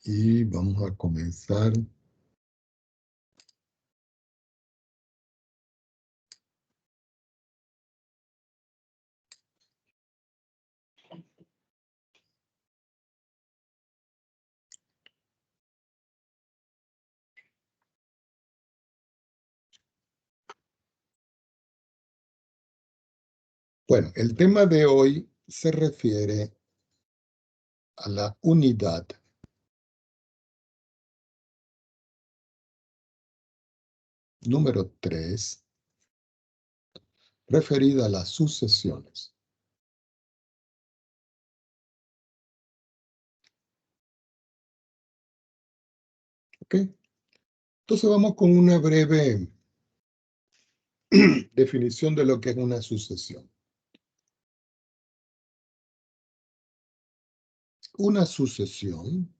Y vamos a comenzar. Bueno, el tema de hoy se refiere a la unidad número 3, referida a las sucesiones. ¿Ok? Entonces vamos con una breve definición de lo que es una sucesión. Una sucesión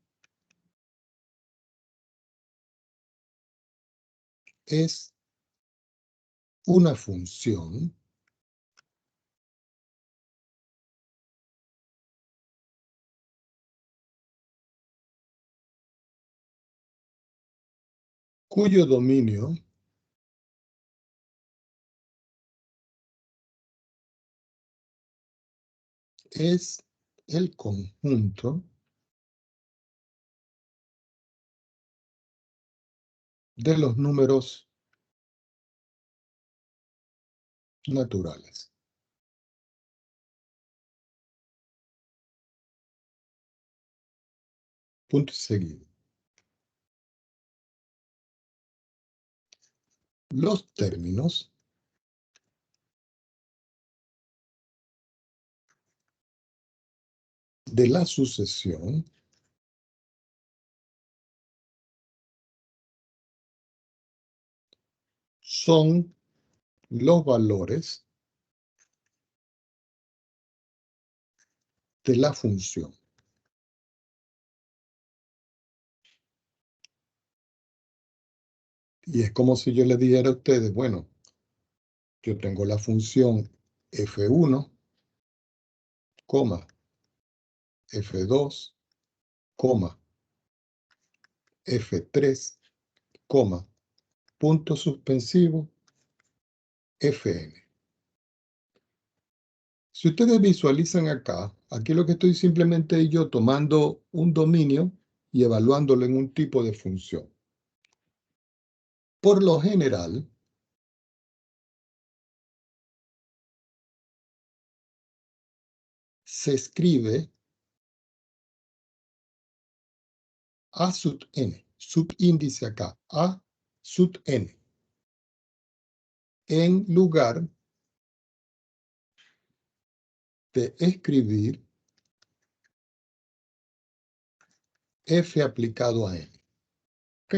es una función cuyo dominio es el conjunto de los números naturales. Punto y seguido. Los términos de la sucesión son los valores de la función. Y es como si yo le dijera a ustedes, bueno, yo tengo la función f1, f2, f3, punto suspensivo, fn. Si ustedes visualizan acá, aquí lo que estoy simplemente es yo tomando un dominio y evaluándolo en un tipo de función. Por lo general, se escribe A sub n, subíndice acá, A sub n, en lugar de escribir f aplicado a n. ¿Ok?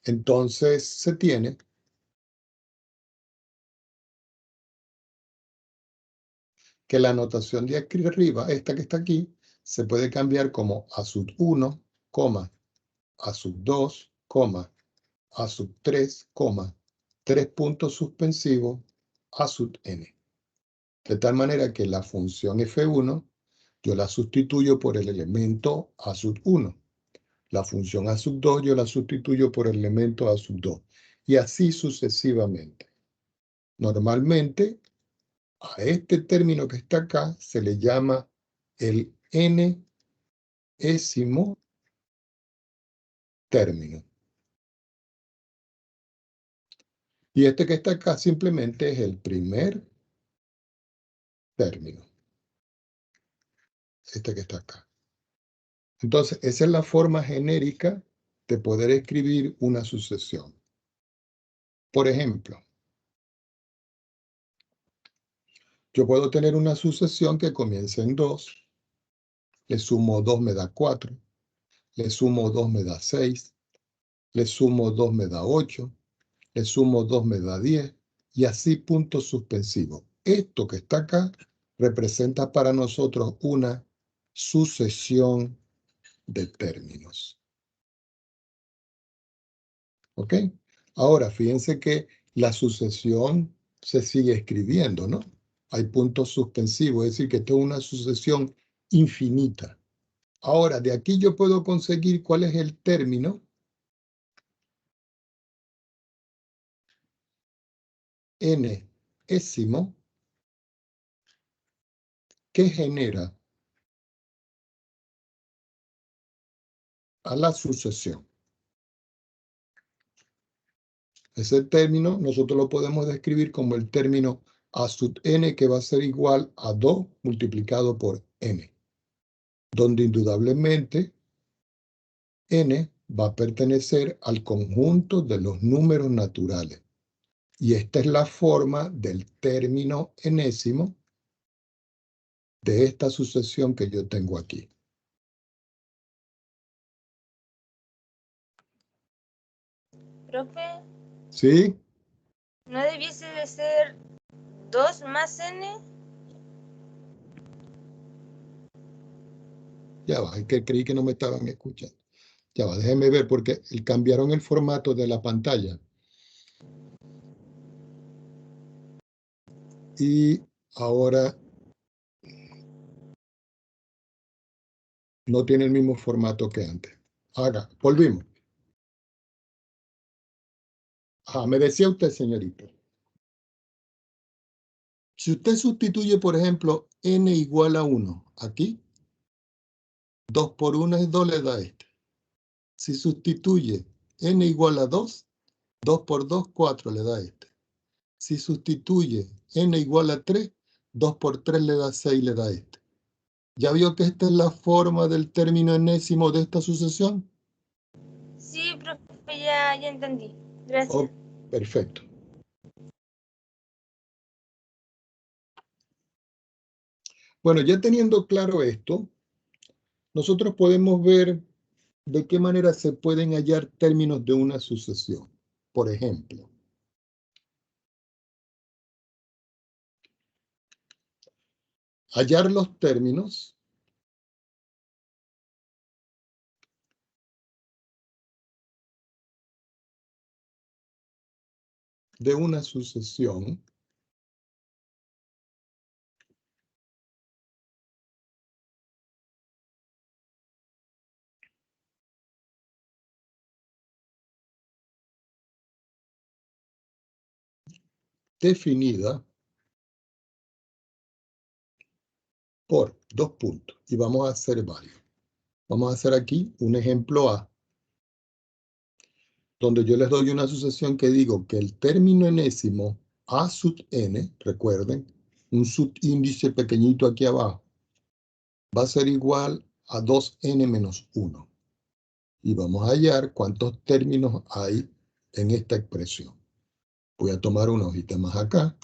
Entonces se tiene que la notación de aquí arriba, esta que está aquí, se puede cambiar como A sub 1, A sub 2, A sub 3, 3 puntos suspensivos, A sub n. De tal manera que la función f1 yo la sustituyo por el elemento A sub 1. La función A sub 2 yo la sustituyo por el elemento A sub 2. Y así sucesivamente. Normalmente, a este término que está acá se le llama el n-ésimo término. Y este que está acá simplemente es el primer término. Este que está acá. Entonces, esa es la forma genérica de poder escribir una sucesión. Por ejemplo, yo puedo tener una sucesión que comienza en 2, le sumo 2 me da 4, le sumo 2 me da 6, le sumo 2 me da 8, le sumo 2 me da 10, y así punto suspensivo. Esto que está acá representa para nosotros una sucesión de términos. ¿Ok? Ahora, fíjense que la sucesión se sigue escribiendo, ¿no? Hay puntos suspensivos, es decir, que esto es una sucesión infinita. Ahora, de aquí yo puedo conseguir cuál es el término n-ésimo que genera a la sucesión. Ese término nosotros lo podemos describir como el término a sub n, que va a ser igual a 2 multiplicado por n, donde indudablemente n va a pertenecer al conjunto de los números naturales. Y esta es la forma del término enésimo de esta sucesión que yo tengo aquí. Profe, ¿Sí? ¿no debiese de ser 2 más n? Ya va, es que creí que no me estaban escuchando. Ya va, déjenme ver porque cambiaron el formato de la pantalla. Y ahora no tiene el mismo formato que antes. Volvimos. Me decía usted, señorita. Si usted sustituye, por ejemplo, n igual a 1 aquí, 2 por 1 es 2, le da este. Si sustituye n igual a 2, 2 por 2, 4 le da este. Si sustituye n igual a 3, 2 por 3 le da 6, le da este. ¿Ya vio que esta es la forma del término enésimo de esta sucesión? Sí, profe, ya entendí. Gracias. Oh, perfecto. Bueno, ya teniendo claro esto, nosotros podemos ver de qué manera se pueden hallar términos de una sucesión. Por ejemplo, hallar los términos de una sucesión definida por 2 puntos. Y vamos a hacer varios. Vamos a hacer aquí un ejemplo A, donde yo les doy una sucesión que digo que el término enésimo A sub n, recuerden, un subíndice pequeñito aquí abajo, va a ser igual a 2n menos 1. Y vamos a hallar cuántos términos hay en esta expresión. Voy a tomar una hojita más acá.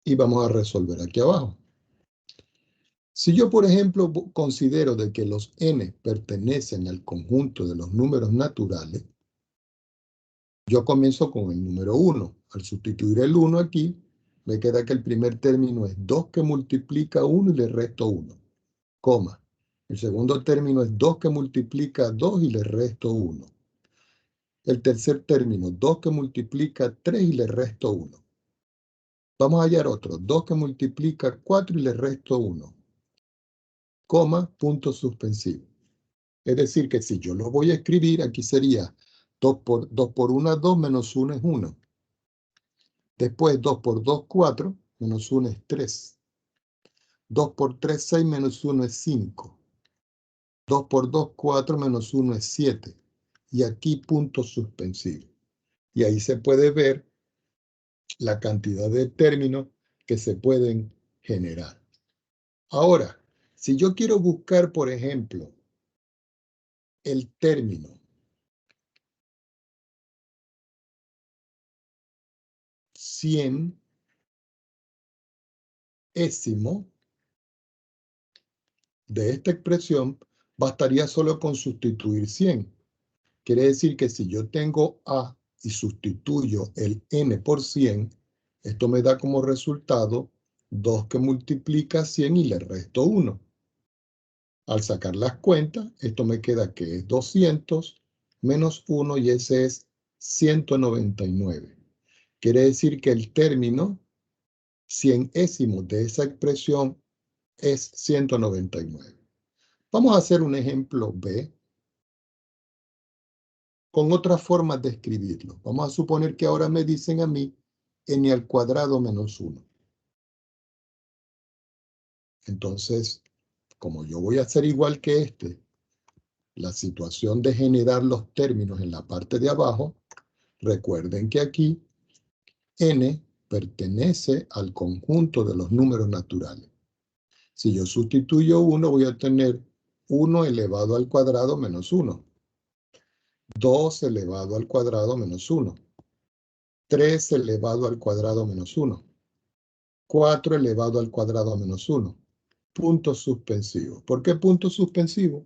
Y vamos a resolver aquí abajo. Si yo, por ejemplo, considero de que los n pertenecen al conjunto de los números naturales, yo comienzo con el número 1. Al sustituir el 1 aquí, me queda que el primer término es 2 que multiplica 1 y le resto 1, coma. El segundo término es 2 que multiplica 2 y le resto 1. El tercer término, 2 que multiplica 3 y le resto 1. Vamos a hallar otro, 2 que multiplica 4 y le resto 1, coma, punto suspensivo. Es decir, que si yo lo voy a escribir, aquí sería 2 por 1 es 2, menos 1 es 1. Después 2 por 2, 4, menos 1 es 3. 2 por 3, 6, menos 1 es 5. 2 por 2, 4, menos 1 es 7. Y aquí punto suspensivo. Y ahí se puede ver la cantidad de términos que se pueden generar. Ahora, si yo quiero buscar, por ejemplo, el término 100ésimo de esta expresión, bastaría solo con sustituir 100. Quiere decir que si yo tengo A y sustituyo el n por 100, esto me da como resultado 2 que multiplica 100 y le resto 1. Al sacar las cuentas, esto me queda que es 200 menos 1 y ese es 199. Quiere decir que el término cienésimo de esa expresión es 199. Vamos a hacer un ejemplo B con otras formas de escribirlo. Vamos a suponer que ahora me dicen a mí n al cuadrado menos 1. Entonces, como yo voy a hacer igual que la situación de generar los términos en la parte de abajo, recuerden que aquí n pertenece al conjunto de los números naturales. Si yo sustituyo 1, voy a tener 1 elevado al cuadrado menos 1. 2 elevado al cuadrado menos 1. 3 elevado al cuadrado menos 1. 4 elevado al cuadrado menos 1. Punto suspensivo. ¿Por qué punto suspensivo?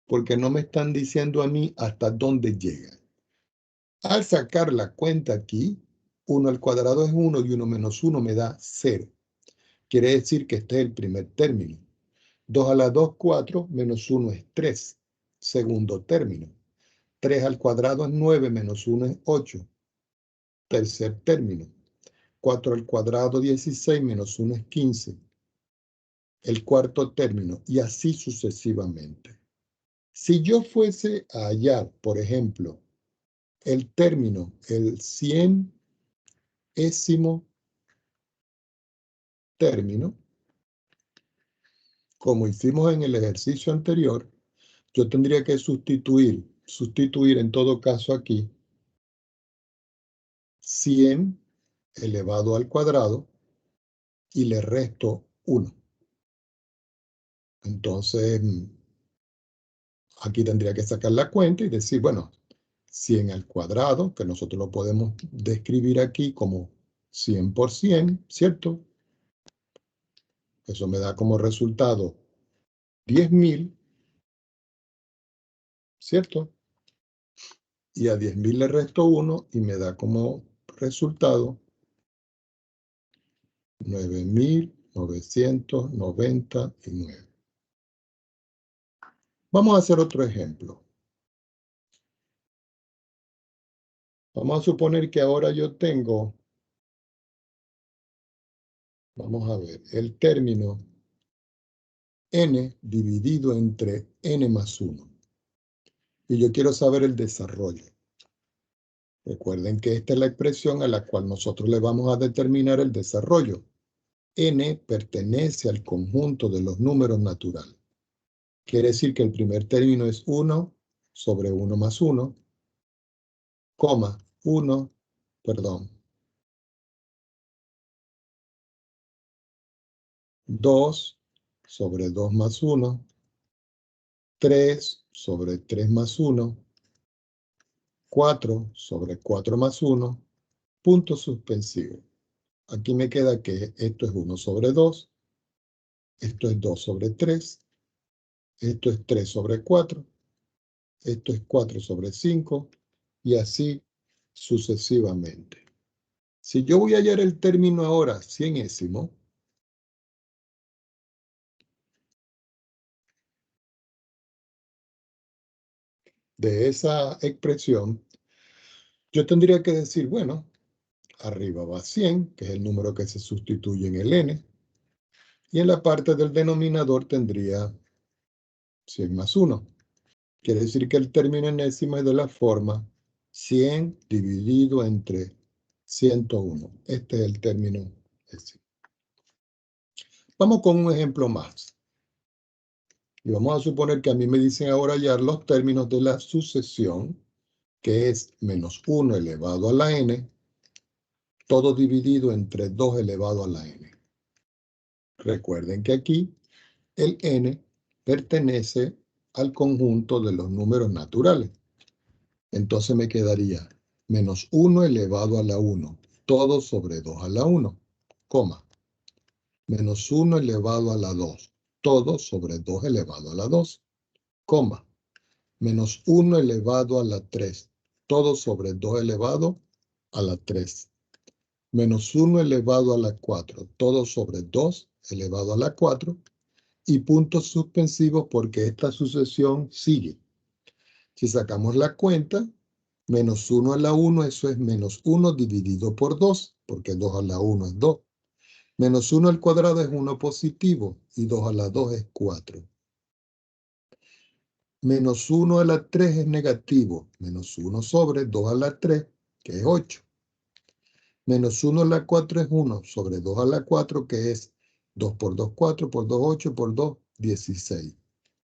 Porque no me están diciendo a mí hasta dónde llegan. Al sacar la cuenta aquí, 1 al cuadrado es 1 y 1 menos 1 me da 0. Quiere decir que este es el primer término. 2 a la 2, 4, menos 1 es 3. Segundo término. 3 al cuadrado es 9, menos 1 es 8. Tercer término. 4 al cuadrado, 16, menos 1 es 15. El cuarto término, y así sucesivamente. Si yo fuese a hallar, por ejemplo, el término, el cienésimo término, como hicimos en el ejercicio anterior, yo tendría que sustituir en todo caso aquí, 100 elevado al cuadrado y le resto 1. Entonces, aquí tendría que sacar la cuenta y decir, bueno, 100 al cuadrado, que nosotros lo podemos describir aquí como 100 por 100, ¿cierto? Eso me da como resultado 10.000, ¿cierto? Y a 10.000 le resto 1 y me da como resultado 9.999. Vamos a hacer otro ejemplo. Vamos a suponer que ahora yo tengo, vamos a ver, el término n dividido entre n más 1. Y yo quiero saber el desarrollo. Recuerden que esta es la expresión a la cual nosotros le vamos a determinar el desarrollo. N pertenece al conjunto de los números naturales. Quiere decir que el primer término es 1 sobre 1 más 1, coma, 2 sobre 2 más 1, 3 sobre 3 más 1, 4 sobre 4 más 1, punto suspensivo. Aquí me queda que esto es 1 sobre 2, esto es 2 sobre 3, esto es 3 sobre 4, esto es 4 sobre 5, y así sucesivamente. Si yo voy a hallar el término ahora cienésimo, de esa expresión, yo tendría que decir, bueno, arriba va 100, que es el número que se sustituye en el n, y en la parte del denominador tendría 100 más 1. Quiere decir que el término enésimo es de la forma 100 dividido entre 101. Este es el término enésimo. Vamos con un ejemplo más. Y vamos a suponer que a mí me dicen ahora hallar los términos de la sucesión, que es menos 1 elevado a la n, todo dividido entre 2 elevado a la n. Recuerden que aquí el n pertenece al conjunto de los números naturales. Entonces me quedaría menos 1 elevado a la 1, todo sobre 2 a la 1, coma, menos 1 elevado a la 2, todo sobre 2 elevado a la 2, coma, menos 1 elevado a la 3, todo sobre 2 elevado a la 3, menos 1 elevado a la 4, todo sobre 2 elevado a la 4, y puntos suspensivos porque esta sucesión sigue. Si sacamos la cuenta, menos 1 a la 1, eso es menos 1 dividido por 2, porque 2 a la 1 es 2. Menos 1 al cuadrado es 1 positivo y 2 a la 2 es 4. Menos 1 a la 3 es negativo. Menos 1 sobre 2 a la 3, que es 8. Menos 1 a la 4 es 1 sobre 2 a la 4, que es 2 por 2, 4, por 2, 8, por 2, 16.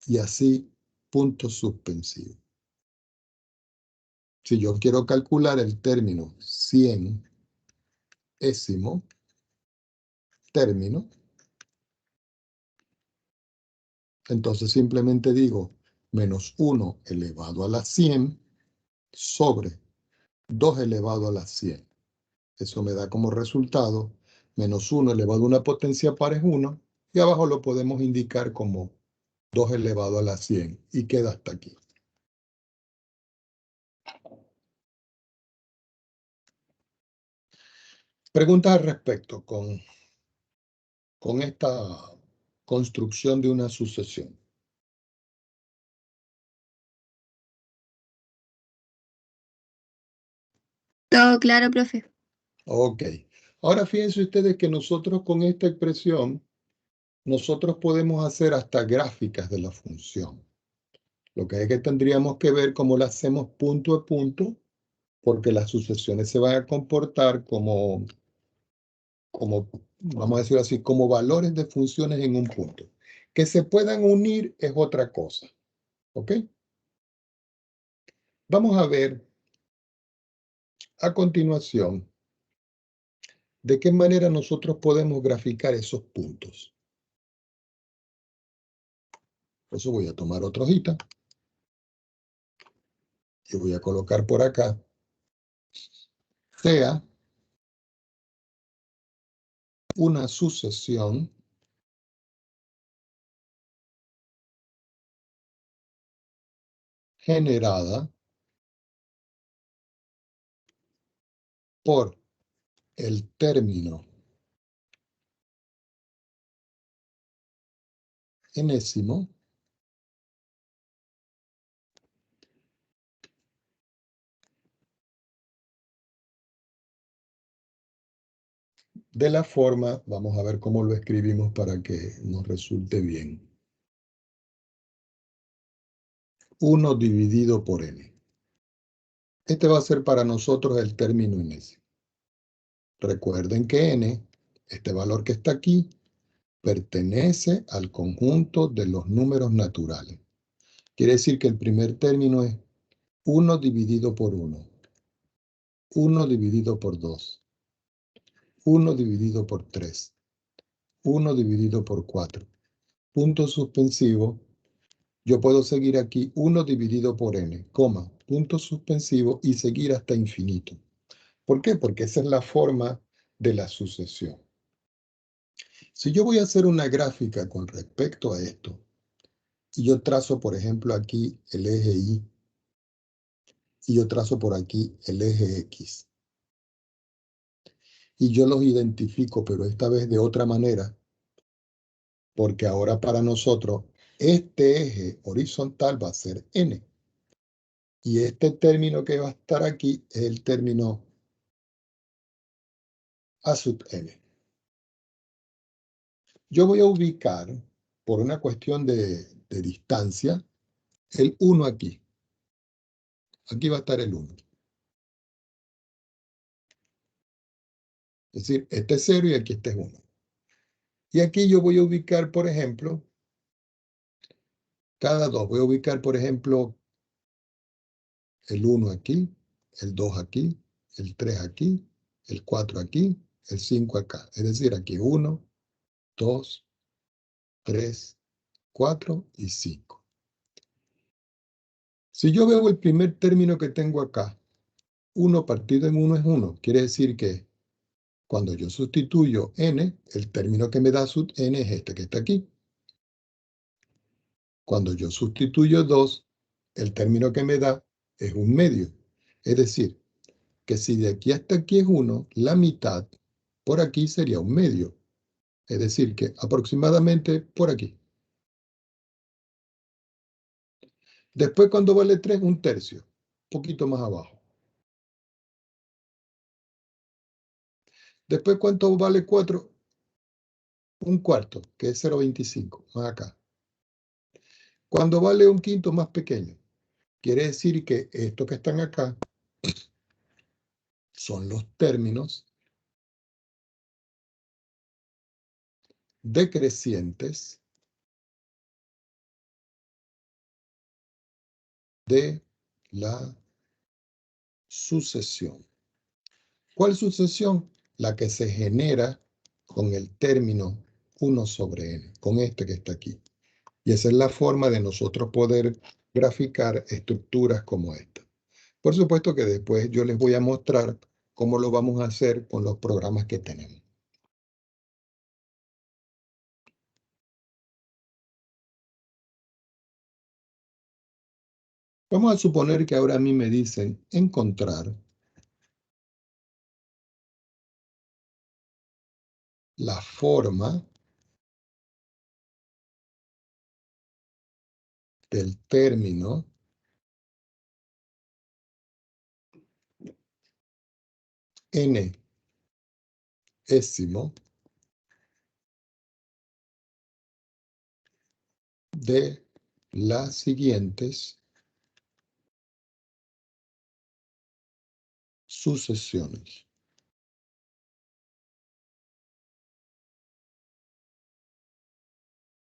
Y así, punto suspensivo. Si yo quiero calcular el término 100º término, entonces simplemente digo menos 1 elevado a la 100 sobre 2 elevado a la 100. Eso me da como resultado menos 1 elevado a una potencia par es 1, y abajo lo podemos indicar como 2 elevado a la 100, y queda hasta aquí. Preguntas al respecto con esta construcción de una sucesión. Todo claro, profe. Ok. Ahora fíjense ustedes que nosotros con esta expresión, nosotros podemos hacer hasta gráficas de la función. Lo que es que tendríamos que ver cómo la hacemos punto a punto, porque las sucesiones se van a comportar como, vamos a decirlo así, como valores de funciones en un punto. Que se puedan unir es otra cosa. ¿Ok? Vamos a ver a continuación de qué manera nosotros podemos graficar esos puntos. Por eso voy a tomar otra hojita y voy a colocar por acá sea una sucesión generada por el término enésimo de la forma, vamos a ver cómo lo escribimos para que nos resulte bien. 1 dividido por n. Este va a ser para nosotros el término enésimo. Recuerden que n, este valor que está aquí, pertenece al conjunto de los números naturales. Quiere decir que el primer término es 1 dividido por 1, 1 dividido por 2, 1 dividido por 3, 1 dividido por 4. Punto suspensivo. Yo puedo seguir aquí 1 dividido por n, coma, punto suspensivo y seguir hasta infinito. ¿Por qué? Porque esa es la forma de la sucesión. Si yo voy a hacer una gráfica con respecto a esto, y yo trazo, por ejemplo, aquí el eje Y, y yo trazo por aquí el eje X, y yo los identifico, pero esta vez de otra manera, porque ahora para nosotros este eje horizontal va a ser n, y este término que va a estar aquí es el término a sub n. Yo voy a ubicar, por una cuestión de distancia, el 1 aquí. Aquí va a estar el 1. Es decir, este es 0 y aquí este es 1. Y aquí yo voy a ubicar, por ejemplo, cada 2. Voy a ubicar, por ejemplo, el 1 aquí, el 2 aquí, el 3 aquí, el 4 aquí, el 5 acá. Es decir, aquí 1, 2, 3, 4 y 5. Si yo veo el primer término que tengo acá, 1 partido en 1 es 1. Quiere decir que cuando yo sustituyo n, el término que me da sub n es este que está aquí. Cuando yo sustituyo 2, el término que me da es un medio. Es decir, que si de aquí hasta aquí es 1, la mitad por aquí sería un medio. Es decir, que aproximadamente por aquí. Después, cuando vale 3, un tercio. Un poquito más abajo. Después, ¿cuánto vale 4? un cuarto, que es 0,25, más acá. Cuando vale un quinto más pequeño, quiere decir que estos que están acá son los términos decrecientes de la sucesión. ¿Cuál sucesión? La que se genera con el término 1 sobre n, con este que está aquí. Y esa es la forma de nosotros poder graficar estructuras como esta. Por supuesto que después yo les voy a mostrar cómo lo vamos a hacer con los programas que tenemos. Vamos a suponer que ahora a mí me dicen encontrar la forma del término n-ésimo de las siguientes sucesiones.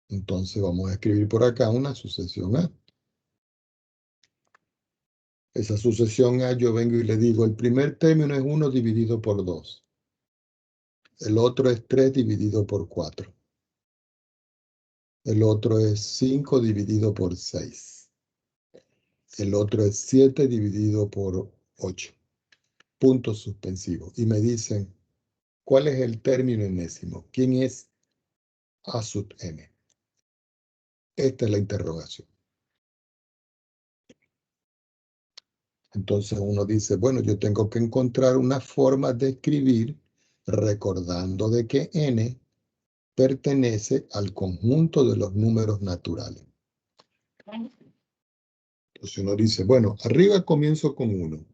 Entonces vamos a escribir por acá una sucesión A. Esa sucesión A yo vengo y le digo, el primer término es 1 dividido por 2. El otro es 3 dividido por 4. El otro es 5 dividido por 6. El otro es 7 dividido por 8. Puntos suspensivos. Y me dicen, ¿cuál es el término enésimo? ¿Quién es A sub n? Esta es la interrogación. Entonces uno dice, bueno, yo tengo que encontrar una forma de escribir recordando de que n pertenece al conjunto de los números naturales. Entonces uno dice, bueno, arriba comienzo con 1.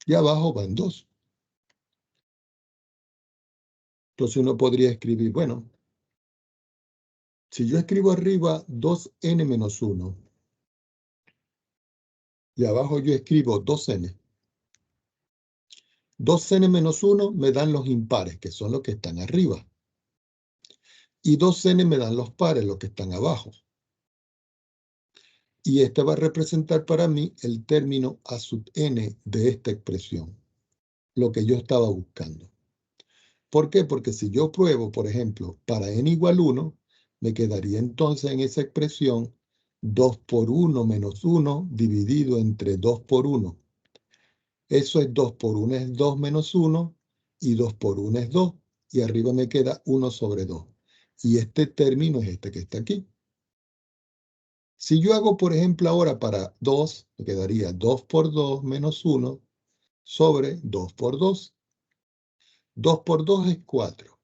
Y abajo van 2. Entonces uno podría escribir, bueno, si yo escribo arriba 2n menos 1, y abajo yo escribo 2n, 2n menos 1 me dan los impares, que son los que están arriba. Y 2n me dan los pares, los que están abajo. Y este va a representar para mí el término A sub n de esta expresión, lo que yo estaba buscando. ¿Por qué? Porque si yo pruebo, por ejemplo, para n igual 1, me quedaría entonces en esa expresión 2 por 1 menos 1 dividido entre 2 por 1. Eso es 2 por 1 es 2 menos 1 y 2 por 1 es 2. Y arriba me queda 1 sobre 2. Y este término es este que está aquí. Si yo hago, por ejemplo, ahora para 2, me quedaría 2 por 2 menos 1 sobre 2 por 2. 2 por 2 es 4.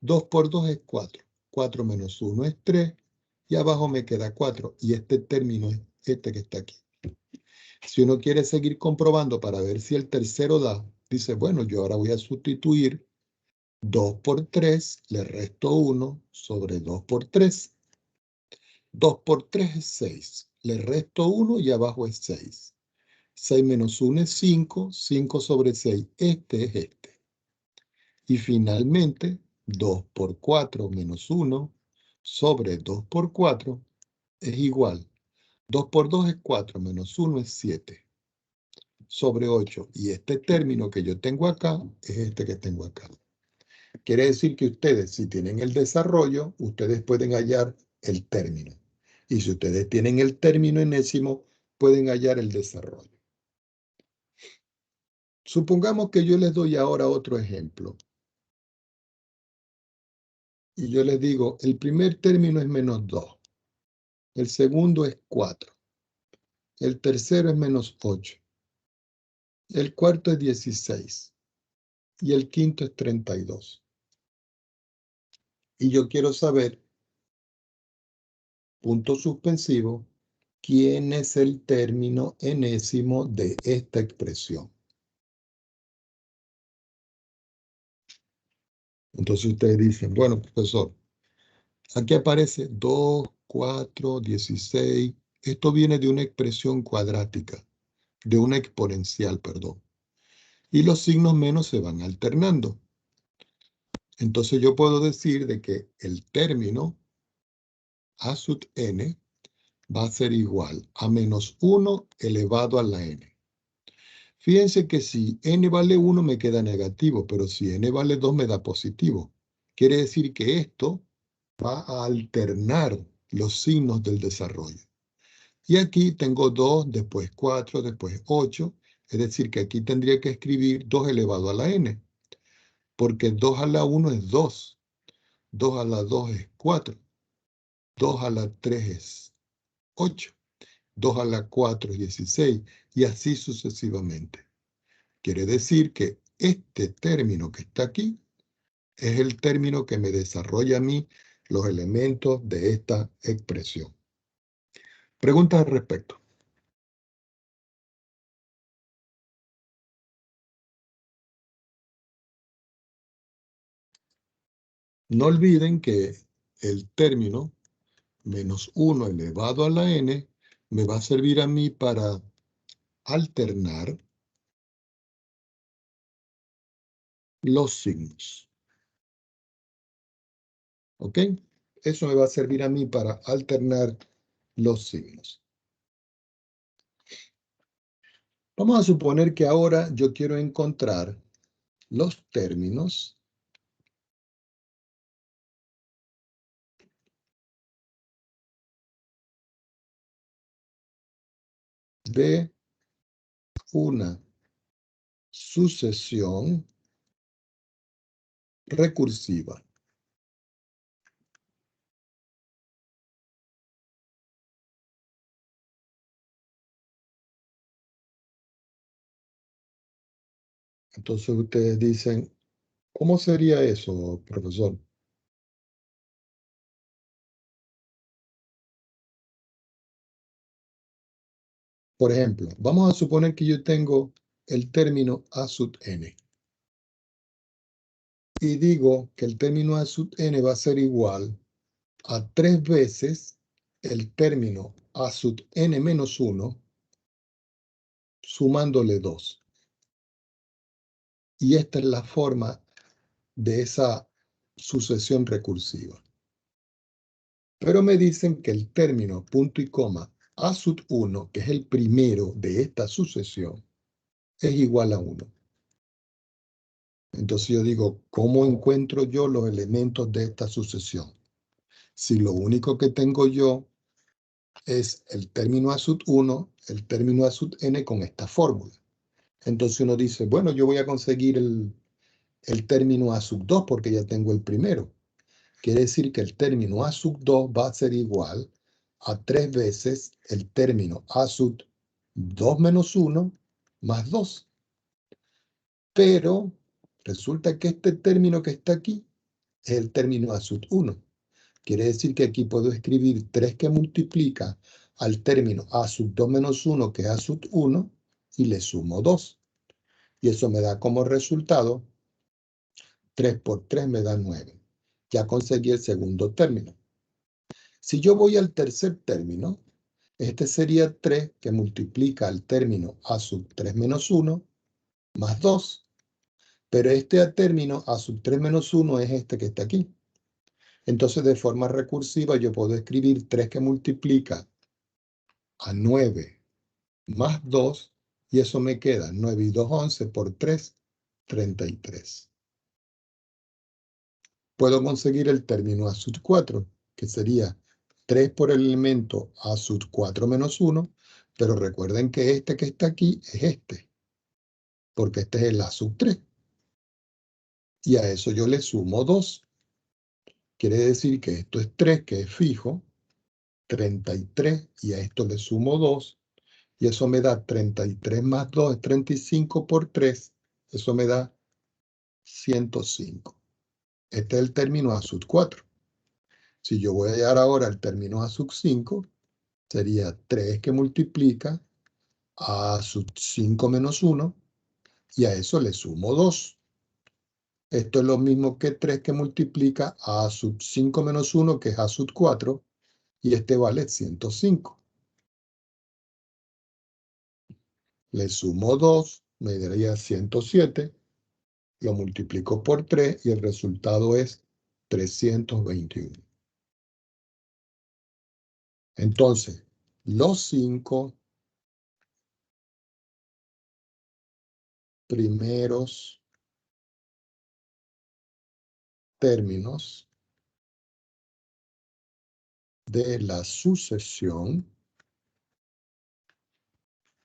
2 por 2 es 4. 4 menos 1 es 3. Y abajo me queda 4. Y este término es este que está aquí. Si uno quiere seguir comprobando para ver si el tercero da, dice, bueno, yo ahora voy a sustituir 2 por 3, le resto 1 sobre 2 por 3. 2 por 3 es 6. Le resto 1 y abajo es 6. 6 menos 1 es 5. 5 sobre 6. Este es este. Y finalmente, 2 por 4 menos 1 sobre 2 por 4 es igual. 2 por 2 es 4 menos 1 es 7 sobre 8. Y este término que yo tengo acá es este que tengo acá. Quiere decir que ustedes, si tienen el desarrollo, ustedes pueden hallar el término. Y si ustedes tienen el término enésimo, pueden hallar el desarrollo. Supongamos que yo les doy ahora otro ejemplo. Y yo les digo, el primer término es menos 2. El segundo es 4. El tercero es menos 8. El cuarto es 16. Y el quinto es 32. Y yo quiero saber, punto suspensivo, quién es el término enésimo de esta expresión. Entonces ustedes dicen, bueno, profesor, aquí aparece 2, 4, 16. Esto viene de una expresión cuadrática, de una exponencial, perdón. Y los signos menos se van alternando. Entonces yo puedo decir de que el término a sub n va a ser igual a menos 1 elevado a la n. Fíjense que si n vale 1 me queda negativo, pero si n vale 2 me da positivo. Quiere decir que esto va a alternar los signos del desarrollo. Y aquí tengo 2, después 4, después 8. Es decir, que aquí tendría que escribir 2 elevado a la n. Porque 2 a la 1 es 2. 2 a la 2 es 4. 2 a la 3 es 8. 2 a la 4 es 16. Y así sucesivamente. Quiere decir que este término que está aquí es el término que me desarrolla a mí los elementos de esta expresión. Preguntas al respecto. No olviden que el término menos 1 elevado a la n me va a servir a mí para alternar los signos. ¿Ok? Eso me va a servir a mí para alternar los signos. Vamos a suponer que ahora yo quiero encontrar los términos de una sucesión recursiva. Entonces ustedes dicen, ¿cómo sería eso, profesor? Por ejemplo, vamos a suponer que yo tengo el término a sub n. Y digo que el término a sub n va a ser igual a 3 veces el término a sub n menos 1 sumándole 2. Y esta es la forma de esa sucesión recursiva. Pero me dicen que el término punto y coma a sub 1, que es el primero de esta sucesión, es igual a 1. Entonces yo digo, ¿cómo encuentro yo los elementos de esta sucesión? Si lo único que tengo yo es el término a sub 1, el término a sub n con esta fórmula. Entonces uno dice, bueno, yo voy a conseguir el término a sub 2 porque ya tengo el primero. Quiere decir que el término a sub 2 va a ser igual a 3 veces el término a sub 2 menos 1 más 2. Pero resulta que este término que está aquí es el término a sub 1. Quiere decir que aquí puedo escribir 3 que multiplica al término a sub 2 menos 1, que es a sub 1, y le sumo 2. Y eso me da como resultado 3 por 3 me da 9. Ya conseguí el segundo término. Si yo voy al tercer término, este sería 3 que multiplica al término a sub 3 menos 1 más 2. Pero este término a sub 3 menos 1 es este que está aquí. Entonces, de forma recursiva, yo puedo escribir 3 que multiplica a 9 más 2, y eso me queda 9 y 2, 11 por 3, 33. Puedo conseguir el término a sub 4, que sería 3 por el elemento a sub 4 menos 1, pero recuerden que este que está aquí es este, porque este es el a sub 3. Y a eso yo le sumo 2. Quiere decir que esto es 3, que es fijo, 33, y a esto le sumo 2, y eso me da 33 más 2 es 35 por 3, eso me da 105. Este es el término a sub 4. Si yo voy a hallar ahora el término a sub 5, sería 3 que multiplica a sub 5 menos 1, y a eso le sumo 2. Esto es lo mismo que 3 que multiplica a sub 5 menos 1, que es a sub 4, y este vale 105. Le sumo 2, me daría 107, lo multiplico por 3 y el resultado es 321. Entonces, los 5 primeros términos de la sucesión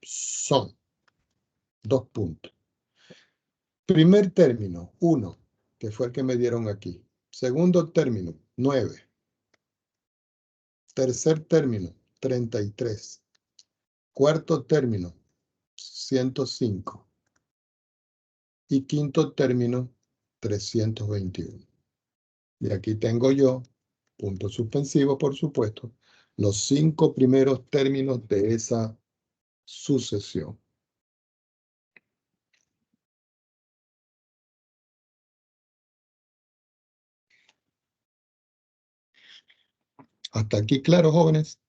son 2 puntos. Primer término, 1, que fue el que me dieron aquí. Segundo término, 9. Tercer término, 33. Cuarto término, 105. Y quinto término, 321. Y aquí tengo yo, punto suspensivo, por supuesto, los 5 primeros términos de esa sucesión. ¿Hasta aquí claro, jóvenes?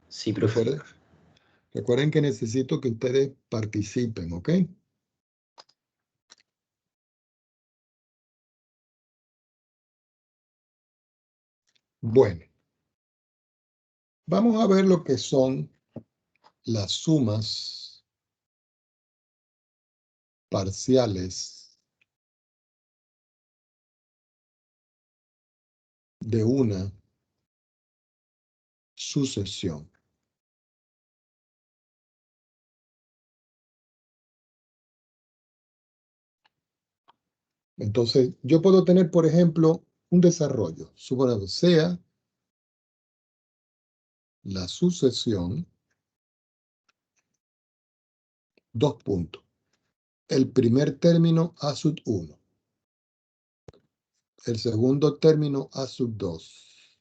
Sí, profe. Recuerden que necesito que ustedes participen, ¿ok? Bueno, vamos a ver lo que son las sumas parciales de una sucesión. Entonces, yo puedo tener, por ejemplo, un desarrollo. Suponemos sea la sucesión, 2 puntos. El primer término a sub 1. El segundo término a sub 2.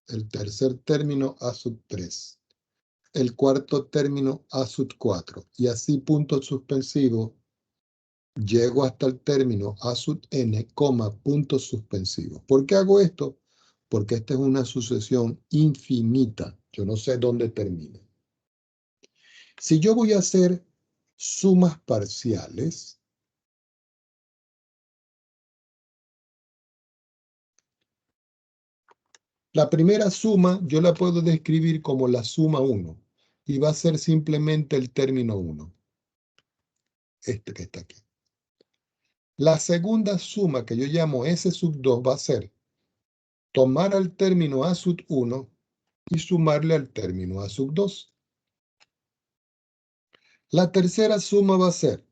El tercer término a sub 3. El cuarto término a sub 4. Y así puntos suspensivos. Llego hasta el término a sub n, puntos suspensivos. ¿Por qué hago esto? Porque esta es una sucesión infinita. Yo no sé dónde termina. Si yo voy a hacer sumas parciales, la primera suma yo la puedo describir como la suma 1 y va a ser simplemente el término 1. Este que está aquí. La segunda suma que yo llamo S sub 2 va a ser tomar al término A sub 1 y sumarle al término A sub 2. La tercera suma va a ser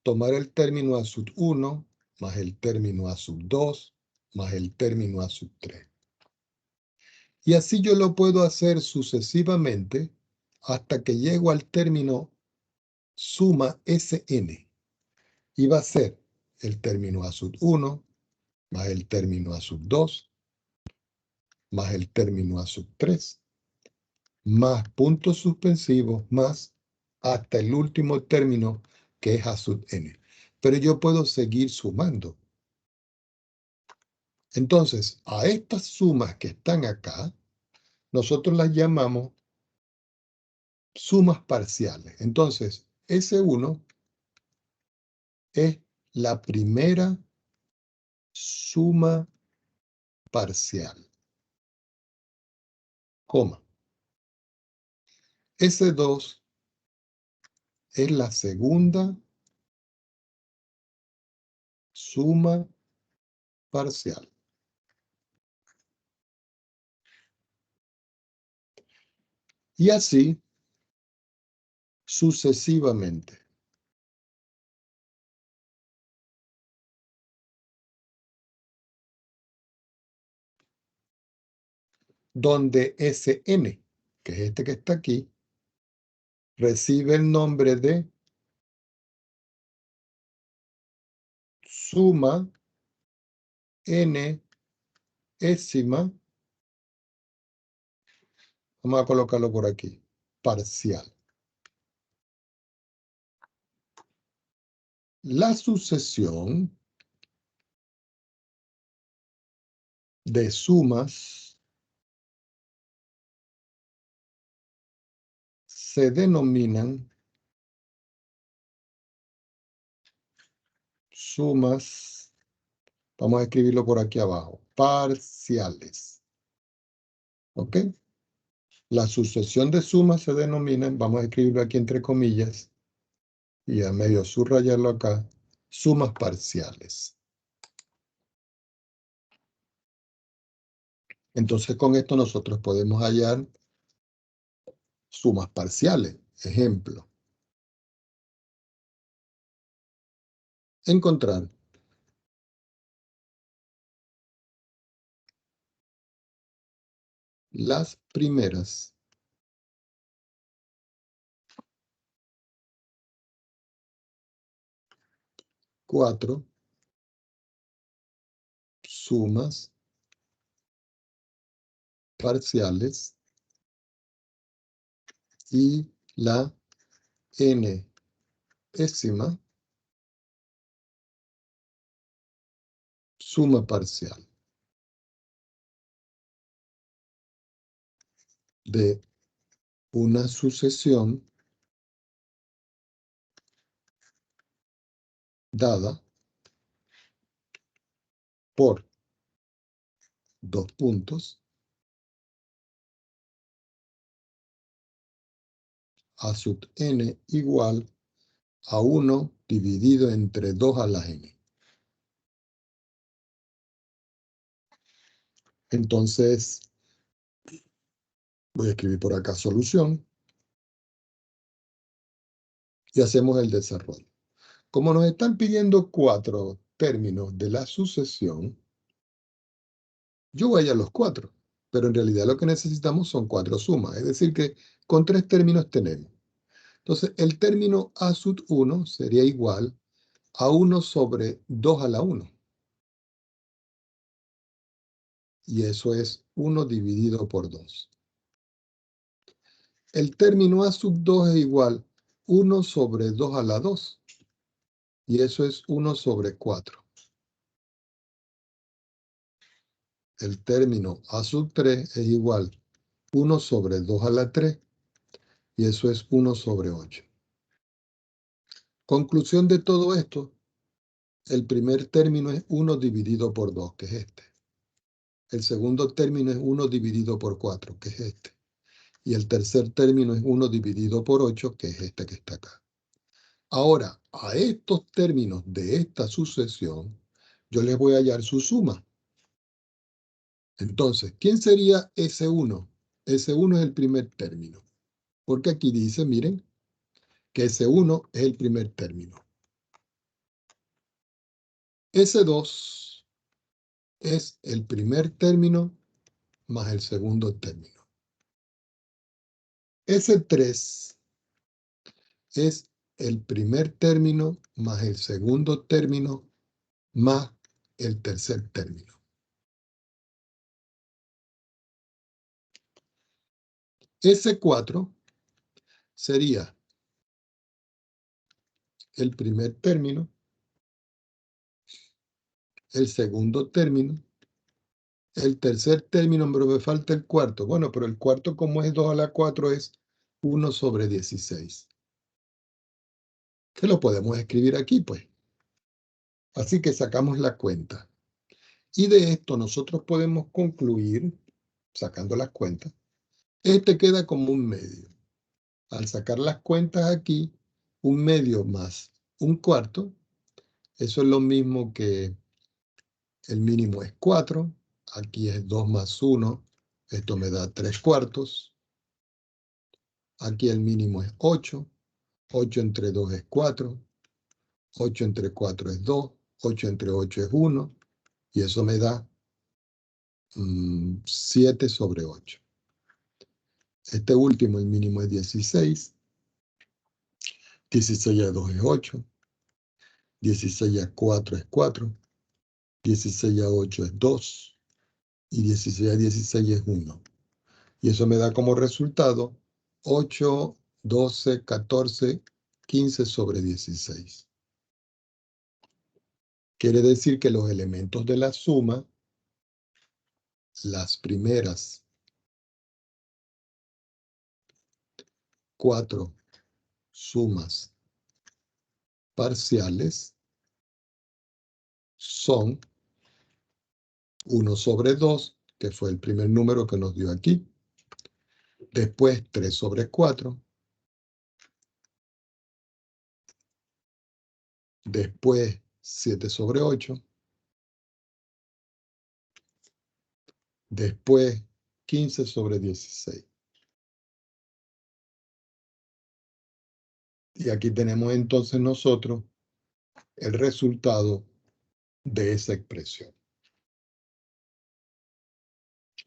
tomar el término A sub 1 más el término A sub 2 más el término A sub 3. Y así yo lo puedo hacer sucesivamente hasta que llego al término suma Sn. Y va a ser el término A sub 1 más el término A sub 2 más el término A sub 3 más puntos suspensivos más hasta el último término que es A sub n. Pero yo puedo seguir sumando. Entonces, a estas sumas que están acá, nosotros las llamamos sumas parciales. Entonces, S1 es la primera suma parcial, coma. S2 es la segunda suma parcial. Y así sucesivamente. Donde Sn, que es este que está aquí, recibe el nombre de suma n-ésima, vamos a colocarlo por aquí, parcial. La sucesión de sumas se denominan sumas, vamos a escribirlo por aquí abajo, parciales. ¿Ok? La sucesión de sumas se denominan, vamos a escribirlo aquí entre comillas, y a medio subrayarlo acá, sumas parciales. Entonces con esto nosotros podemos hallar sumas parciales. Ejemplo. Encontrar las primeras cuatro sumas parciales y la n-ésima suma parcial de una sucesión dada por dos puntos a sub n igual a 1 dividido entre 2 a la n. Entonces, voy a escribir por acá solución y hacemos el desarrollo. Como nos están pidiendo 4 términos de la sucesión, yo voy a los 4, pero en realidad lo que necesitamos son 4 sumas, es decir que con 3 términos tenemos. Entonces, el término a sub 1 sería igual a 1 sobre 2 a la 1. Y eso es 1 dividido por 2. El término a sub 2 es igual 1 sobre 2 a la 2. Y eso es 1 sobre 4. El término a sub 3 es igual 1 sobre 2 a la 3. Y eso es 1 sobre 8. Conclusión de todo esto, el primer término es 1 dividido por 2, que es este. El segundo término es 1 dividido por 4, que es este. Y el tercer término es 1 dividido por 8, que es este que está acá. Ahora, a estos términos de esta sucesión, yo les voy a hallar su suma. Entonces, ¿quién sería S1? S1 es el primer término. Porque aquí dice, miren, que S1 es el primer término. S2 es el primer término más el segundo término. S3 es el primer término más el segundo término más el tercer término. S4 sería el primer término, el segundo término, el tercer término, pero me falta el cuarto. Bueno, pero el cuarto, como es 2 a la 4, es 1 sobre 16. Que lo podemos escribir aquí, pues. Así que sacamos la cuenta. Y de esto nosotros podemos concluir, sacando las cuentas, este queda como un medio. Al sacar las cuentas aquí, un medio más un cuarto, eso es lo mismo que el mínimo es 4, aquí es 2 más 1, esto me da 3 cuartos. Aquí el mínimo es 8, 8 entre 2 es 4, 8 entre 4 es 2, 8 entre 8 es 1, y eso me da 7 sobre 8. Este último, el mínimo es 16, 16 a 2 es 8, 16 a 4 es 4, 16 a 8 es 2, y 16 a 16 es 1. Y eso me da como resultado 8, 12, 14, 15 sobre 16. Quiere decir que los elementos de la suma, las primeras 4 sumas parciales son 1 sobre 2, que fue el primer número que nos dio aquí. Después 3 sobre 4. Después 7 sobre 8. Después 15 sobre 16. Y aquí tenemos entonces nosotros el resultado de esa expresión.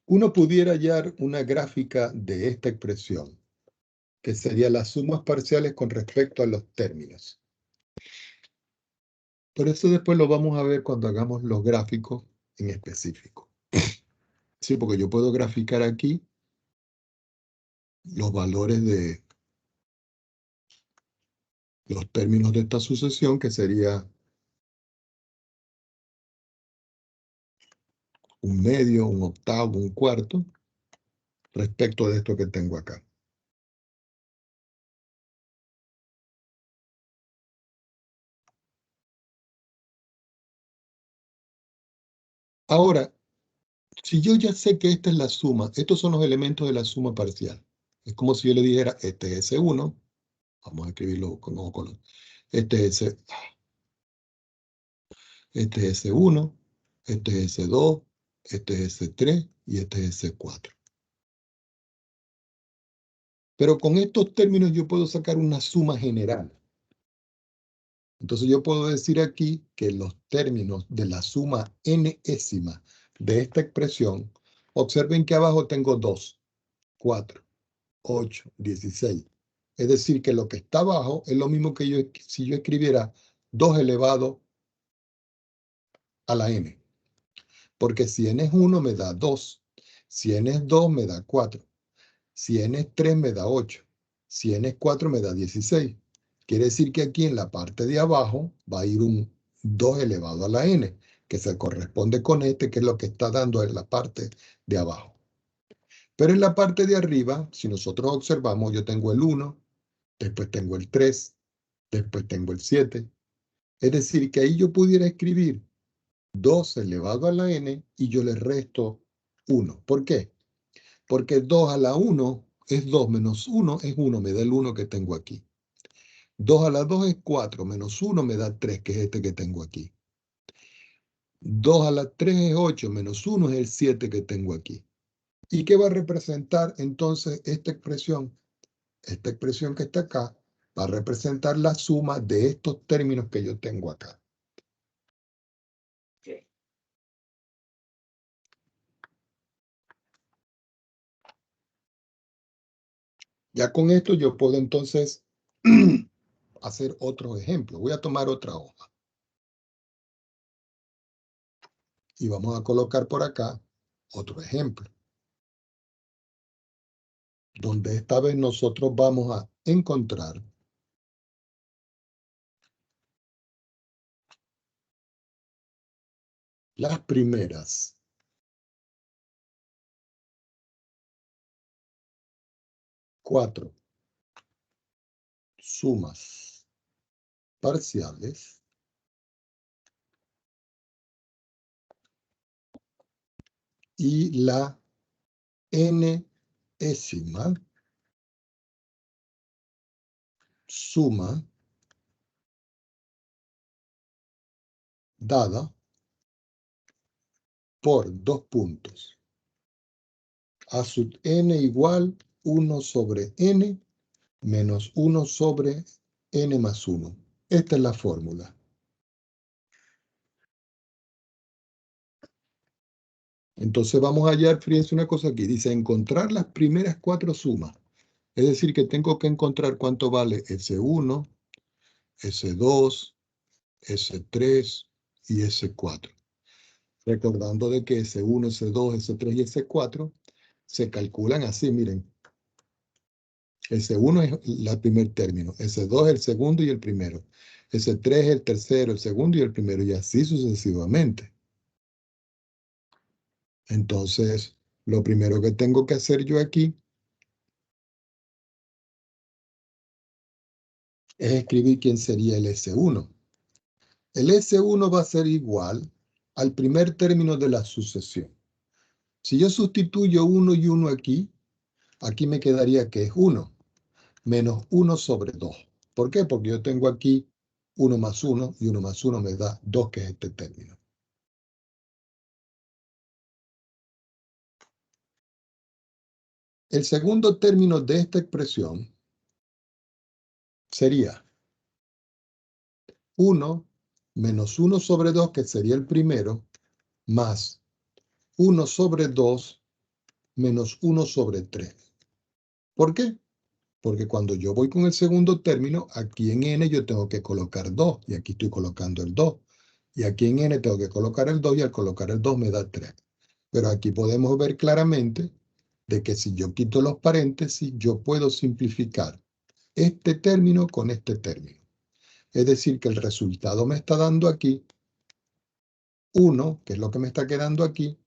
Uno pudiera hallar una gráfica de esta expresión, que sería las sumas parciales con respecto a los términos. Por eso después lo vamos a ver cuando hagamos los gráficos en específico. Sí, porque yo puedo graficar aquí los valores de los términos de esta sucesión, que sería un medio, un octavo, un cuarto, respecto de esto que tengo acá. Ahora, si yo ya sé que esta es la suma, estos son los elementos de la suma parcial. Es como si yo le dijera, este es S1, vamos a escribirlo con nuevo color. Este es S1, este es S2, este es S3 y este es S4. Pero con estos términos yo puedo sacar una suma general. Entonces yo puedo decir aquí que los términos de la suma n-ésima de esta expresión, observen que abajo tengo 2, 4, 8, 16. Es decir, que lo que está abajo es lo mismo que si yo escribiera 2 elevado a la n. Porque si n es 1 me da 2, si n es 2 me da 4, si n es 3 me da 8, si n es 4 me da 16. Quiere decir que aquí en la parte de abajo va a ir un 2 elevado a la n, que se corresponde con este, que es lo que está dando en la parte de abajo. Pero en la parte de arriba, si nosotros observamos, yo tengo el 1, después tengo el 3, después tengo el 7. Es decir, que ahí yo pudiera escribir 2 elevado a la n y yo le resto 1. ¿Por qué? Porque 2 a la 1 es 2 menos 1 es 1, me da el 1 que tengo aquí. 2 a la 2 es 4, menos 1 me da 3, que es este que tengo aquí. 2 a la 3 es 8, menos 1 es el 7 que tengo aquí. ¿Y qué va a representar entonces esta expresión? Esta expresión que está acá va a representar la suma de estos términos que yo tengo acá. Ya con esto yo puedo entonces hacer otro ejemplo. Voy a tomar otra hoja. Y vamos a colocar por acá otro ejemplo, donde esta vez nosotros vamos a encontrar las primeras 4 sumas parciales y la n-ésima suma dada por 2 puntos. A sub n igual 1 sobre n menos 1 sobre n más 1. Esta es la fórmula. Entonces vamos a hallar, fíjense una cosa aquí, dice encontrar las primeras 4 sumas. Es decir, que tengo que encontrar cuánto vale S1, S2, S3 y S4. Recordando de que S1, S2, S3 y S4 se calculan así, miren. S1 es el primer término, S2 es el segundo y el primero, S3 es el tercero, el segundo y el primero, y así sucesivamente. Entonces, lo primero que tengo que hacer yo aquí es escribir quién sería el S1. El S1 va a ser igual al primer término de la sucesión. Si yo sustituyo 1 y 1 aquí, aquí me quedaría que es 1, menos 1 sobre 2. ¿Por qué? Porque yo tengo aquí 1 más 1, y 1 más 1 me da 2, que es este término. El segundo término de esta expresión sería 1 menos 1 sobre 2, que sería el primero, más 1 sobre 2 menos 1 sobre 3. ¿Por qué? Porque cuando yo voy con el segundo término, aquí en n yo tengo que colocar 2, y aquí estoy colocando el 2. Y aquí en n tengo que colocar el 2, y al colocar el 2 me da 3. Pero aquí podemos ver claramente de que si yo quito los paréntesis, yo puedo simplificar este término con este término. Es decir, que el resultado me está dando aquí 1, que es lo que me está quedando aquí,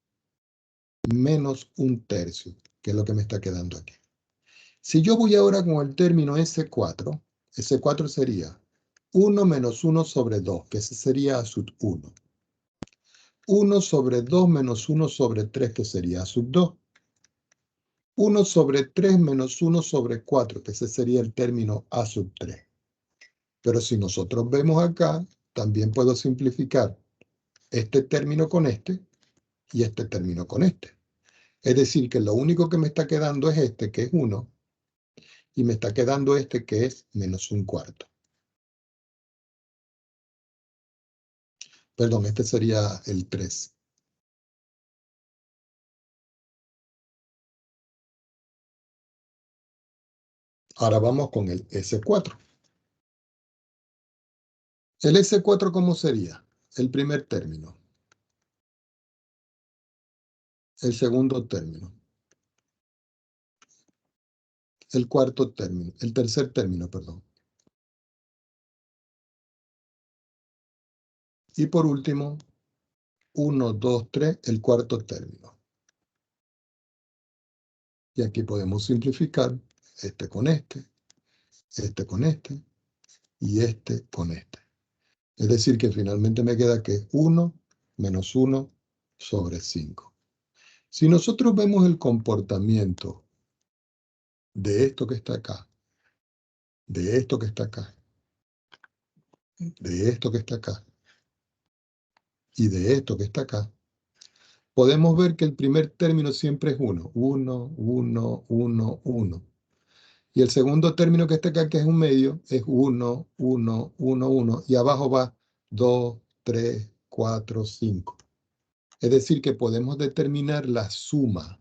menos 1/3, que es lo que me está quedando aquí. Si yo voy ahora con el término S4, S4 sería 1 menos 1 sobre 2, que ese sería A sub 1. 1 sobre 2 menos 1 sobre 3, que sería A sub 2. 1 sobre 3 menos 1 sobre 4, que ese sería el término A sub 3. Pero si nosotros vemos acá, también puedo simplificar este término con este y este término con este. Es decir, que lo único que me está quedando es este, que es 1, y me está quedando este, que es menos 1/4. Perdón, este sería el 3. Ahora vamos con el S4. ¿El S4 cómo sería? El primer término. El segundo término. El cuarto término. El tercer término, perdón. Y por último, 1, 2, 3, el cuarto término. Y aquí podemos simplificar este con este con este y este con este. Es decir, que finalmente me queda que 1 menos 1 sobre 5. Si nosotros vemos el comportamiento de esto que está acá, de esto que está acá, de esto que está acá y de esto que está acá, podemos ver que el primer término siempre es 1. 1, 1, 1, 1. Y el segundo término que está acá, que es un medio, es 1, 1, 1, 1. Y abajo va 2, 3, 4, 5. Es decir, que podemos determinar la suma.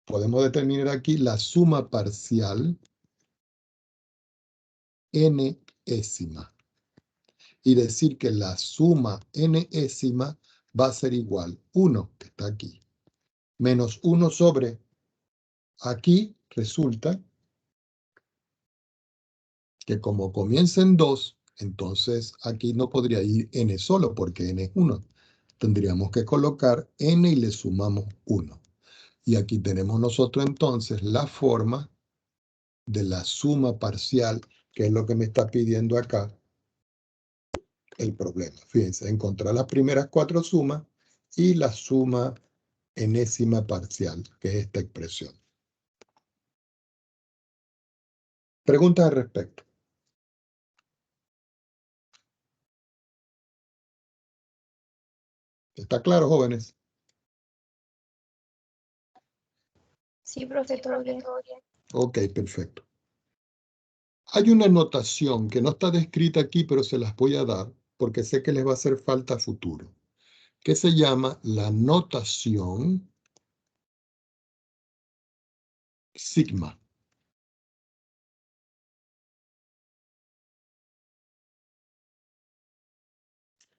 Podemos determinar aquí la suma parcial n-ésima. Y decir que la suma n-ésima va a ser igual 1, que está aquí, menos 1 sobre, aquí resulta que como comienza en 2, entonces aquí no podría ir n solo, porque n es 1. Tendríamos que colocar n y le sumamos 1. Y aquí tenemos nosotros entonces la forma de la suma parcial, que es lo que me está pidiendo acá el problema. Fíjense, encontrar las primeras 4 sumas y la suma enésima parcial, que es esta expresión. Preguntas al respecto. ¿Está claro, jóvenes? Sí, profe, todo bien. Ok, perfecto. Hay una notación que no está descrita aquí, pero se las voy a dar porque sé que les va a hacer falta a futuro, que se llama la notación sigma.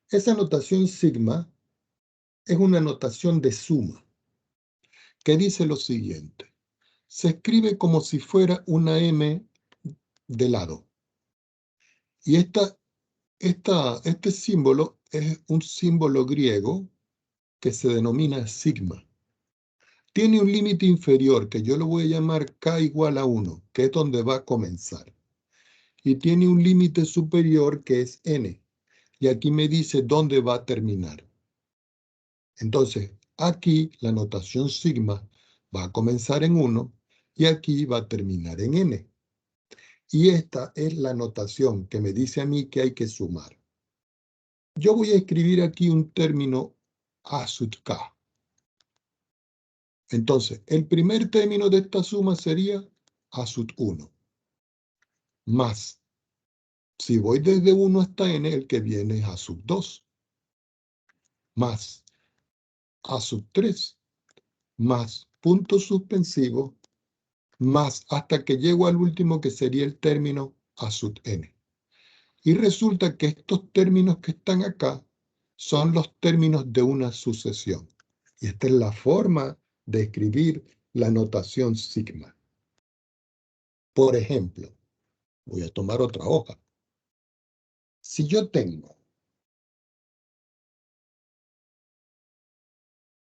Esa notación sigma es una notación de suma, que dice lo siguiente. se escribe como si fuera una M de lado. Y este símbolo es un símbolo griego que se denomina sigma. Tiene un límite inferior que yo lo voy a llamar K igual a 1, que es donde va a comenzar. Y tiene un límite superior que es N. Y aquí me dice dónde va a terminar. Entonces, aquí la notación sigma va a comenzar en 1 y aquí va a terminar en N. Y esta es la notación que me dice a mí que hay que sumar. Yo voy a escribir aquí un término A sub K. Entonces, el primer término de esta suma sería A sub 1. Más, si voy desde 1 hasta N, el que viene es A sub 2. Más A sub 3. Más punto suspensivo. Más hasta que llego al último que sería el término A sub N. Y resulta que estos términos que están acá son los términos de una sucesión. Y esta es la forma de escribir la notación sigma. Por ejemplo, voy a tomar otra hoja. Si yo tengo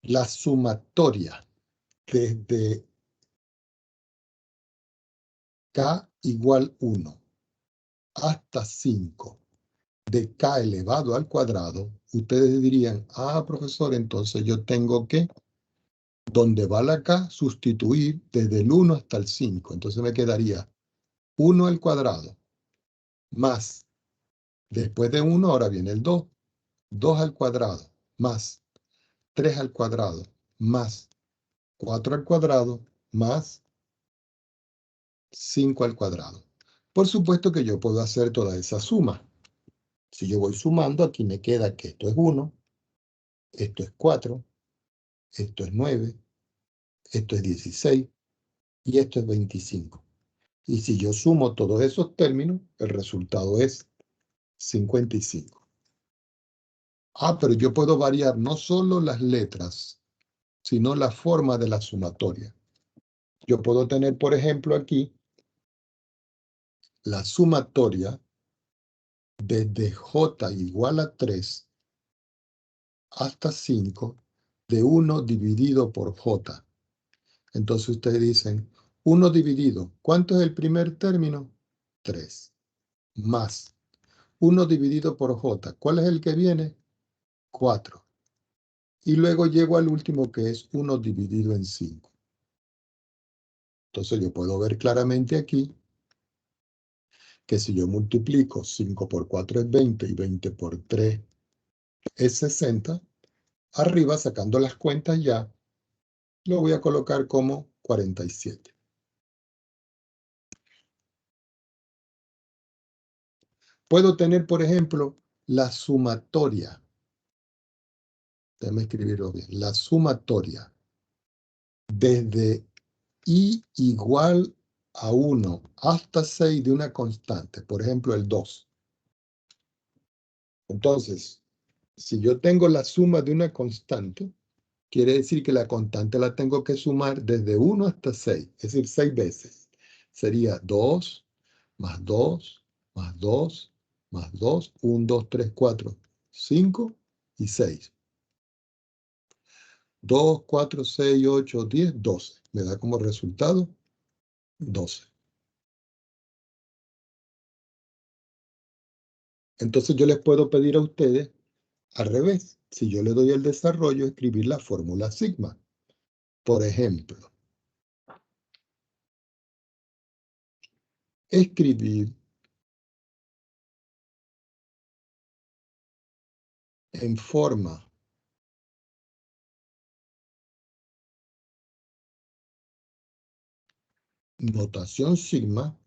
la sumatoria desde K igual 1 hasta 5 de K elevado al cuadrado, ustedes dirían, profesor, entonces yo tengo que, donde va la K, sustituir desde el 1 hasta el 5. Entonces me quedaría 1 al cuadrado más, después de 1 ahora viene el 2, 2 al cuadrado más 3 al cuadrado más 4 al cuadrado más 5 al cuadrado. Por supuesto que yo puedo hacer toda esa suma. Si yo voy sumando, aquí me queda que esto es 1, esto es 4, esto es 9, esto es 16 y esto es 25. Y si yo sumo todos esos términos, el resultado es 55. Pero yo puedo variar no solo las letras, sino la forma de la sumatoria. Yo puedo tener, por ejemplo, aquí la sumatoria desde J igual a 3 hasta 5 de 1 dividido por J. Entonces ustedes dicen, 1 dividido, ¿cuánto es el primer término? 3. Más 1 dividido por J. ¿Cuál es el que viene? 4. Y luego llego al último que es 1 dividido en 5. Entonces yo puedo ver claramente aquí que si yo multiplico 5 por 4 es 20 y 20 por 3 es 60, arriba sacando las cuentas ya, lo voy a colocar como 47. Puedo tener, por ejemplo, la sumatoria. Déjame escribirlo bien. La sumatoria desde I igual a 1 hasta 6 de una constante. Por ejemplo, el 2. Entonces, si yo tengo la suma de una constante, quiere decir que la constante la tengo que sumar desde 1 hasta 6. Es decir, 6 veces. Sería 2 más 2 más 2 más 2, 1, 2, 3, 4, 5 y 6. 2, 4, 6, 8, 10, 12. Me da como resultado 12. Entonces yo les puedo pedir a ustedes, al revés, si yo le doy el desarrollo, escribir la fórmula sigma. Por ejemplo, escribir en forma notación sigma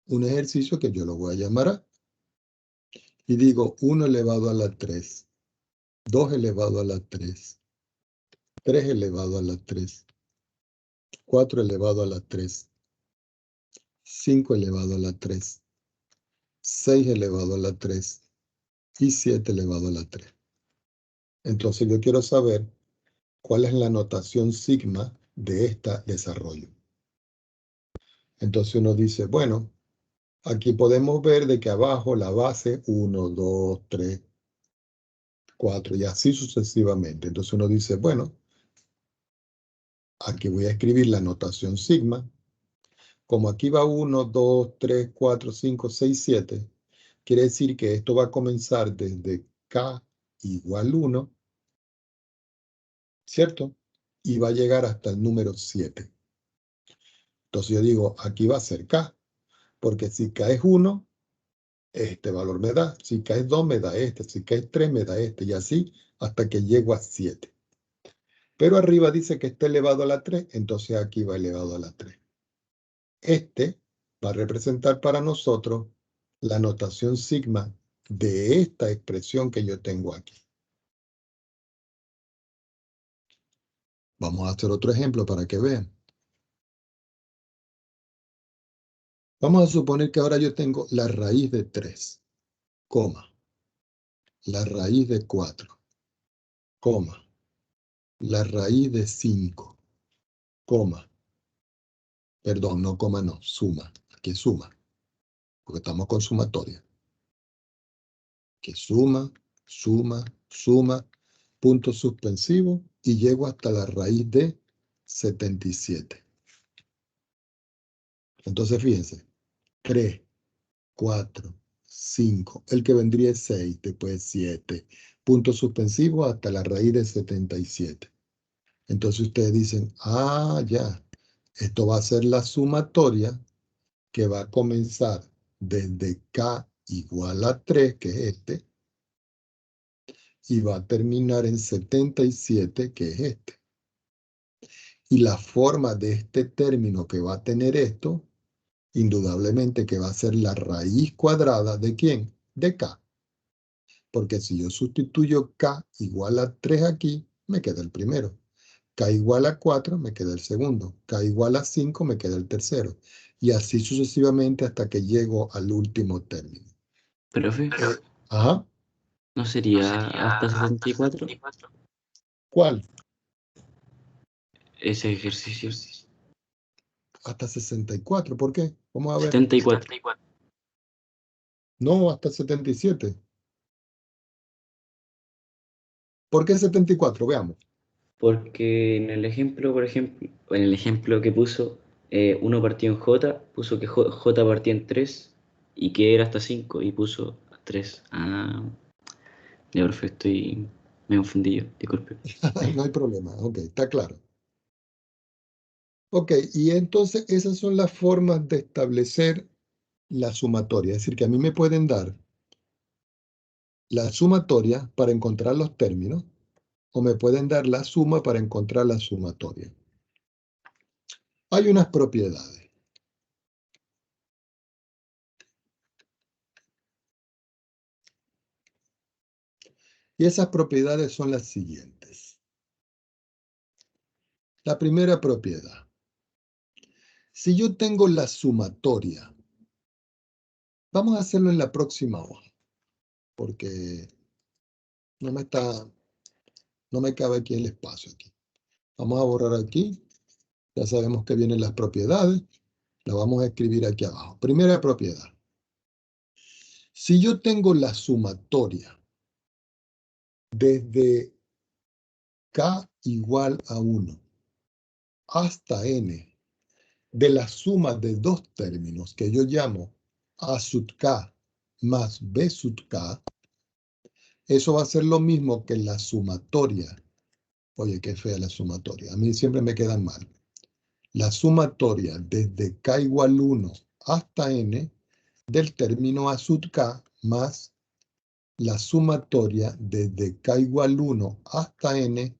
un ejercicio que yo lo voy a llamar A. Y digo 1 elevado a la 3, 2 elevado a la 3, 3 elevado a la 3, 4 elevado a la 3, 5 elevado a la 3, 6 elevado a la 3 y 7 elevado a la 3. Entonces yo quiero saber cuál es la notación sigma de este desarrollo. Entonces uno dice, bueno, aquí podemos ver de que abajo la base 1, 2, 3, 4 y así sucesivamente. Entonces uno dice, bueno, aquí voy a escribir la notación sigma. Como aquí va 1, 2, 3, 4, 5, 6, 7, quiere decir que esto va a comenzar desde K igual 1, ¿cierto? Y va a llegar hasta el número 7. Entonces yo digo, aquí va a ser K, porque si K es 1, este valor me da. Si K es 2, me da este. Si K es 3, me da este. Y así hasta que llego a 7. Pero arriba dice que está elevado a la 3, entonces aquí va elevado a la 3. Este va a representar para nosotros la notación sigma de esta expresión que yo tengo aquí. Vamos a hacer otro ejemplo para que vean. Vamos a suponer que ahora yo tengo la raíz de 3, coma, la raíz de 4, coma, la raíz de 5, coma, perdón, no coma, no, suma, aquí es suma, porque estamos con sumatoria. Que suma, suma, suma, punto suspensivo y llego hasta la raíz de 77. Entonces fíjense, 3, 4, 5, el que vendría es 6, después 7, punto suspensivo hasta la raíz de 77. Entonces ustedes dicen, ah, ya, esto va a ser la sumatoria que va a comenzar desde K igual a 3, que es este, y va a terminar en 77, que es este. Y la forma de este término que va a tener esto, indudablemente que va a ser la raíz cuadrada ¿de quién? De K. Porque si yo sustituyo K igual a 3 aquí, me queda el primero. K igual a 4, me queda el segundo. K igual a 5, me queda el tercero. Y así sucesivamente hasta que llego al último término. Profe, Ajá. ¿no sería hasta 74 ¿Cuál? ese ejercicio? Hasta 64. ¿Por qué? Vamos a ver. 74. No, hasta 77. ¿Por qué 74? Veamos. Porque en el ejemplo, por ejemplo, en el ejemplo que puso, 1 partido en J, puso que J partía en 3 y que era hasta 5 y puso 3. Ah, ya, profe, estoy me confundí, disculpe. No hay problema. Ok, está claro. Ok, y entonces esas son las formas de establecer la sumatoria. Es decir, que a mí me pueden dar la sumatoria para encontrar los términos o me pueden dar la suma para encontrar la sumatoria. Hay unas propiedades. Y esas propiedades son las siguientes. La primera propiedad. Si yo tengo la sumatoria, vamos a hacerlo en la próxima hoja, porque no me cabe aquí el espacio aquí. Vamos a borrar aquí. Ya sabemos que vienen las propiedades. Las vamos a escribir aquí abajo. Primera propiedad. Si yo tengo la sumatoria desde K igual a 1 hasta N de la suma de dos términos que yo llamo A sub K más B sub K, eso va a ser lo mismo que la sumatoria. Oye, qué fea la sumatoria. A mí siempre me quedan mal. La sumatoria desde K igual 1 hasta N del término A sub K más la sumatoria desde K igual 1 hasta N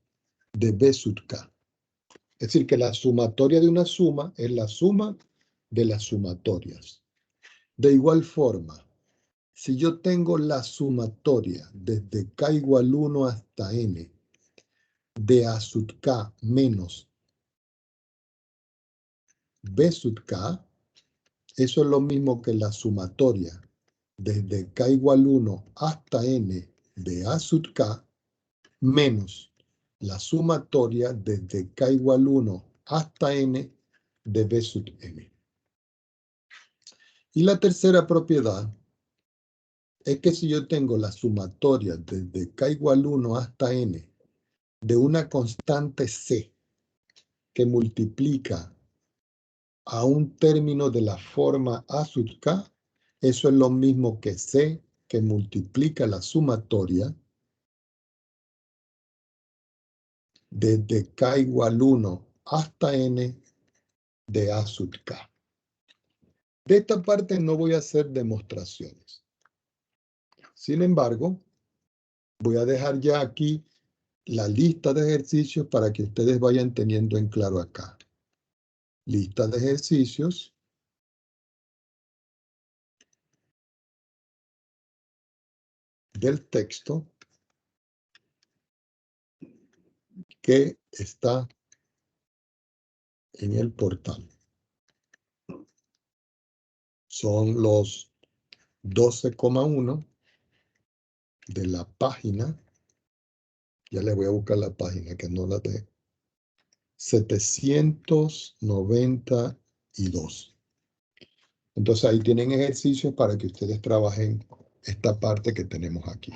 de B sub K. Es decir, que la sumatoria de una suma es la suma de las sumatorias. De igual forma, si yo tengo la sumatoria desde K igual 1 hasta N de A sub K menos B sub K, eso es lo mismo que la sumatoria desde K igual 1 hasta N de A sub K menos la sumatoria desde k igual 1 hasta n de b sub n. Y la tercera propiedad es que si yo tengo la sumatoria desde k igual 1 hasta n de una constante c que multiplica a un término de la forma a sub k, eso es lo mismo que c que multiplica la sumatoria desde k igual 1 hasta n de a sub k. De esta parte no voy a hacer demostraciones. Sin embargo, voy a dejar ya aquí la lista de ejercicios para que ustedes vayan teniendo en claro acá. Lista de ejercicios. Del texto que está en el portal. Son los 12,1 de la página. Ya les voy a buscar la página que no la de 792. Entonces ahí tienen ejercicios para que ustedes trabajen esta parte que tenemos aquí.